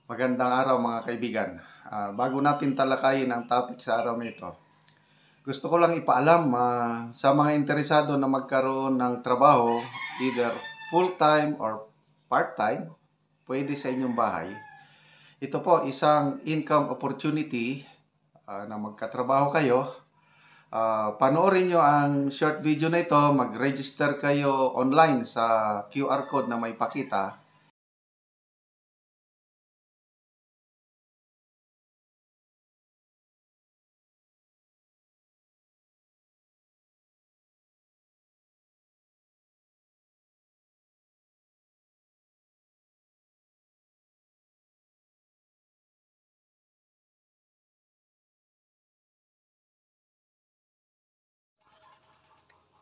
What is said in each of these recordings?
Magandang araw mga kaibigan. Bago natin talakayin ang topic sa araw na ito, gusto ko lang ipaalam sa mga interesado na magkaroon ng trabaho, either full-time or part-time, pwede sa inyong bahay. Ito po isang income opportunity na magkatrabaho kayo. Panoorin nyo ang short video na ito, mag-register kayo online sa QR code na may pakita.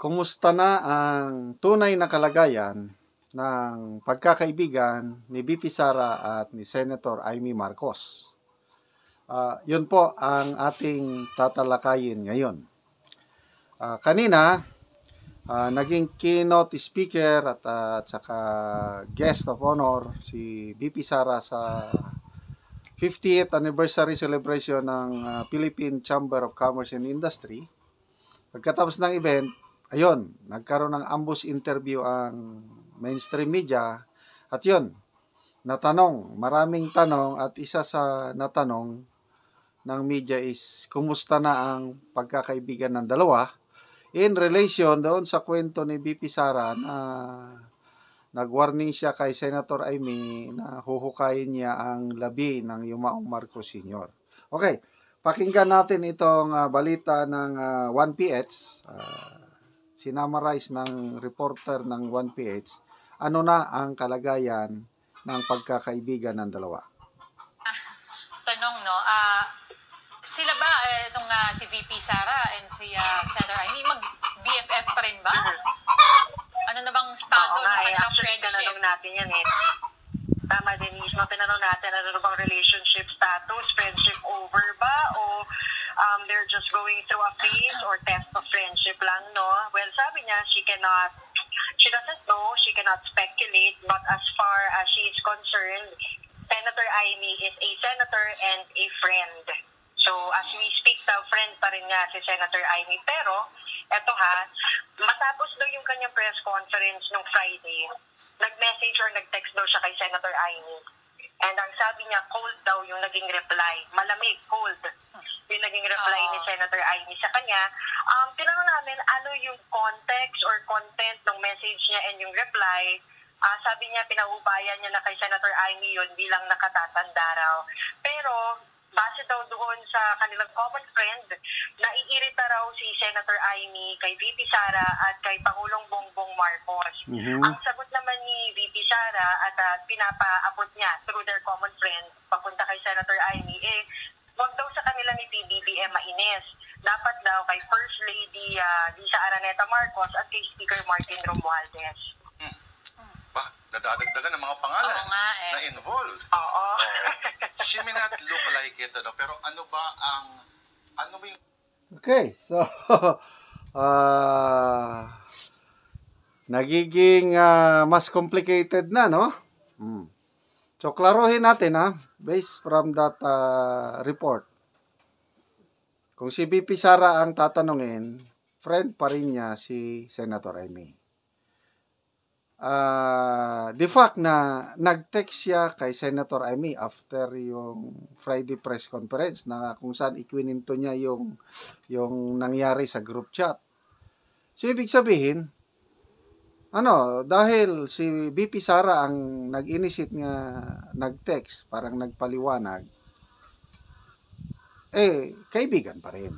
Kumusta na ang tunay na kalagayan ng pagkakaibigan ni VP Sara at ni Senator Amy Marcos? Yun po ang ating tatalakayin ngayon. Kanina, naging keynote speaker at saka guest of honor si VP Sara sa 50th anniversary celebration ng Philippine Chamber of Commerce and Industry. Pagkatapos ng event, ayun, nagkaroon ng ambush interview ang mainstream media at yun, natanong, maraming tanong at isa sa natanong ng media is kumusta na ang pagkakaibigan ng dalawa in relation doon sa kwento ni VP Sara na nag-warning siya kay Senator Amy na huhukayin niya ang labi ng Yumaong Marcos Sr. Okay, pakinggan natin itong balita ng 1PH. Sinamarize ng reporter ng 1PH, ano na ang kalagayan ng pagkakaibigan ng dalawa? Tanong, no? Sila ba, itong si VP Sara and si Senator Amy, mag-BFF pa rin ba? Ano na bang estado ng kanilang friendship? Tinanong natin yan eh. Tama din, mismo tinanong natin ano na bang relationship status, friendship over ba, o they're just going through a phase or test of friendship lang, no? Well, sabi niya, she doesn't know, she cannot speculate, but as far as she is concerned, Senator Amy is a senator and a friend. So, as we speak daw, friend pa rin nga si Senator Amy. Pero, eto matapos daw yung kanyang press conference nung Friday, nag-message or nag-text daw siya kay Senator Amy. And ang sabi niya, cold daw yung naging reply. Malamig, cold. Yung naging reply ni Senator Amy sa kanya. Tinanong namin ano yung context or content ng message niya and yung reply. Sabi niya, pinaubayan niya na kay Senator Amy yun bilang nakatatanda raw. Pero, base daw doon sa kanilang common friend, naiirita raw si Senator Amy kay VP Sara at kay Pangulong Bongbong Marcos. Ang sagot naman ni VP Sara at pinapaabot niya through their common friend papunta kay Senator Amy, wag daw sa kanila ni PBBM mainis. Dapat daw kay First Lady Lisa Araneta Marcos at kay Speaker Martin Romualdez. Nadadagdagan ng mga pangalan na involved. Oo. She may not look like it, pero ano ba yung... Okay, so, nagiging mas complicated na, no? So, klaruhin natin, based from that report. Kung si VP Sara ang tatanungin, friend pa rin niya si Senator Amy. The fact na nag-text siya kay Senator Amy after yung Friday press conference na kung saan ikwininto niya yung nangyari sa group chat. So, ibig sabihin, dahil si VP Sara ang nag-initiate nga nag-text, parang nagpaliwanag, kaibigan pa rin.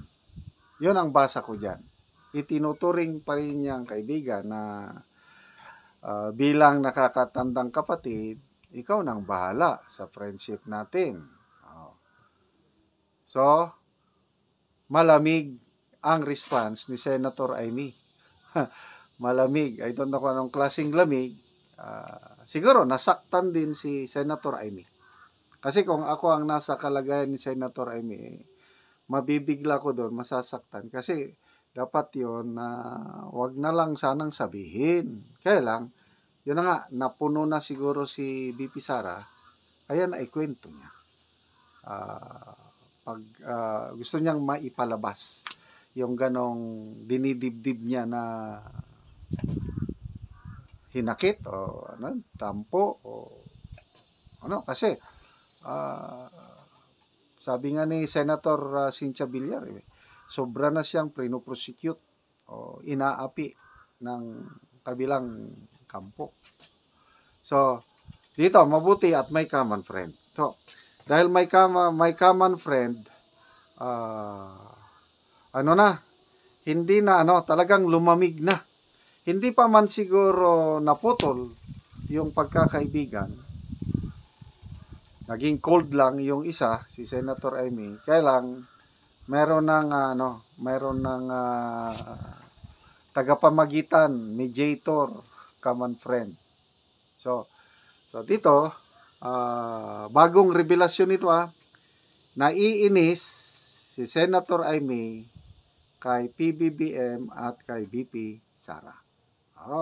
Yun ang basa ko dyan. Itinuturing pa rin niyang kaibigan na bilang nakakatandang kapatid, ikaw nang bahala sa friendship natin. So, malamig ang response ni Senator Amy. Malamig. I don't know kung anong klaseng lamig. Siguro, nasaktan din si Senator Amy. Kasi kung ako ang nasa kalagayan ni Senator Amy, mabibigla ko doon, masasaktan. Kasi, dapat yun na wag na lang sanang sabihin. Kaya lang, yun na nga, napuno na siguro si VP Sara Ayan ay kwento niya. Pag gusto niyang maipalabas yung ganong dinidibdib niya na hinakit o ano, tampo o ano, kasi sabi nga ni Senator Cynthia Villar, sobra na siyang prinoprosecute o inaapi ng kabilang kampo. So, dito, mabuti at may common friend. So, dahil may common friend, hindi na talagang lumamig na. Hindi pa man siguro naputol yung pagkakaibigan. Naging cold lang yung isa, si Senator Amy. Kaya lang, meron ng tagapamagitan, mediator, common friend. So dito, bagong revelasyon ito, naiinis si Senator Amy kay PBBM at kay VP Sara.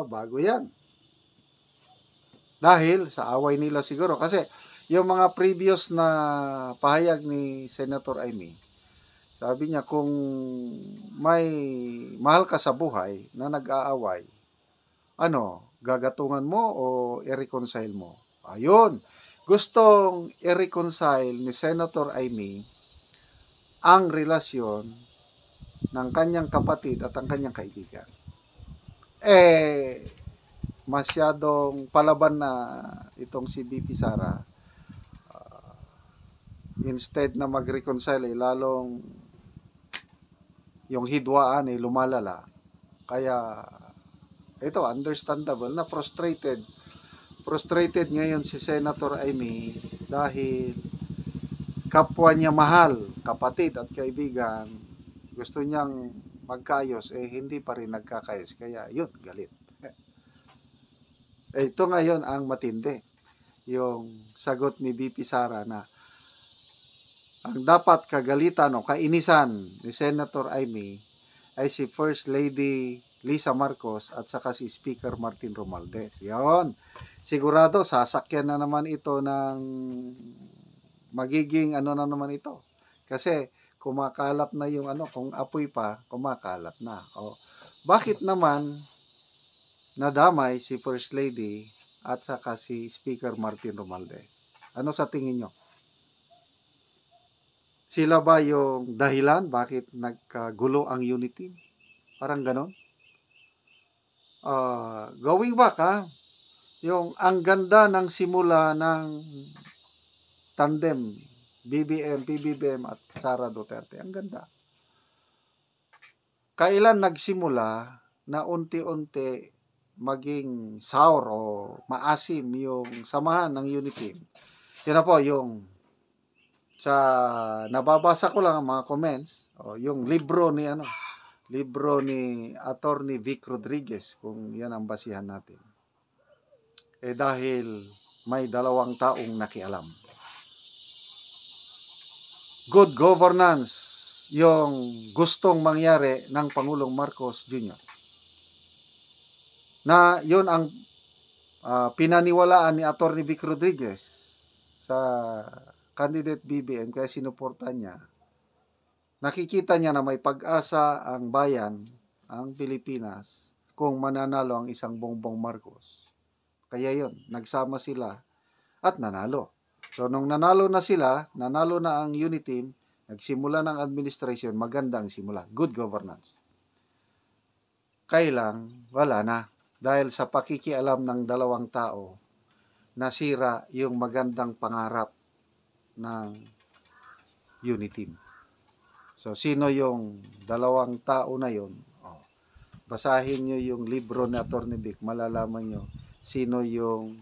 Bago yan. Dahil sa away nila siguro. Kasi yung mga previous na pahayag ni Senator Amy, sabi niya, kung may mahal ka sa buhay na nag-aaway, gagatungan mo o i-reconcile mo? Ayun. Gustong i-reconcile ni Senator Amy ang relasyon ng kanyang kapatid at ang kanyang kaibigan. Masyadong palaban na itong si VP Sara. Instead na mag-reconcile, lalong yung hidwaan ay lumalala. Kaya ito, understandable na frustrated ngayon si Senator Amy dahil kapwa niya mahal, kapatid at kaibigan, gusto niyang magkaayos, hindi pa rin nagkakayos. Kaya yun, galit. Ito ngayon ang matindi. Yung sagot ni VP Sara na ang dapat kagalitan o kainisan ni Senator Amy ay si First Lady Lisa Marcos at saka si Speaker Martin Romualdez. Yon. Sigurado sasakyan na naman ito ng magiging na naman ito. Kasi kumakalat na yung kung apoy pa, kumakalat na. Bakit naman nadamay si First Lady at saka si Speaker Martin Romualdez? Ano sa tingin nyo? Sila ba yung dahilan bakit nagkagulo ang unity? Parang ganon. Going back, yung ang ganda ng simula ng tandem PBBM at Sara Duterte. Ang ganda. Kailan nagsimula na unti-unti maging sour o maasim yung samahan ng unity? Yun na po yung sa nababasa ko lang ang mga comments, yung libro ni Attorney Vic Rodriguez, kung yan ang basihan natin. Dahil may 2 taong nakialam. Good governance yung gustong mangyari ng Pangulong Marcos Jr. Na yun ang pinaniwalaan ni Attorney Vic Rodriguez sa candidate BBM, kaya sinuporta niya. Nakikita niya na may pag-asa ang bayan, ang Pilipinas, kung mananalo ang isang Bongbong Marcos. Kaya yun, nagsama sila at nanalo. So, nung nanalo na sila, nanalo na ang unit team, nagsimula ng administration, magandang simula. Good governance. Kailang, wala na. Dahil sa pakikialam ng 2 tao, nasira yung magandang pangarap ng unit team. So, sino yung 2 tao na yun? Basahin nyo yung libro ni Atty. Vic, malalaman nyo sino yung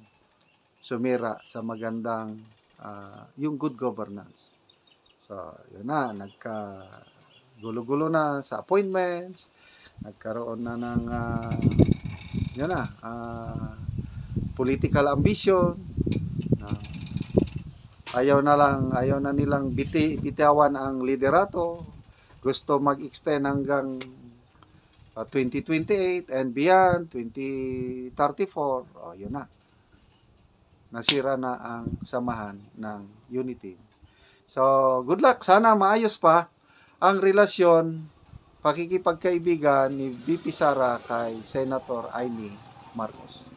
sumira sa magandang yung good governance. So, yun na, nagka-gulo-gulo na sa appointments, nagkaroon na ng political ambition. Ayaw na nilang bitawan ang liderato. Gusto mag-extend hanggang 2028 and beyond, 2034. Yun na. nasira na ang samahan ng Unity. So, good luck. Sana maayos pa ang relasyon, pakikipagkaibigan ni VP Sara kay Senator Amy Marcos.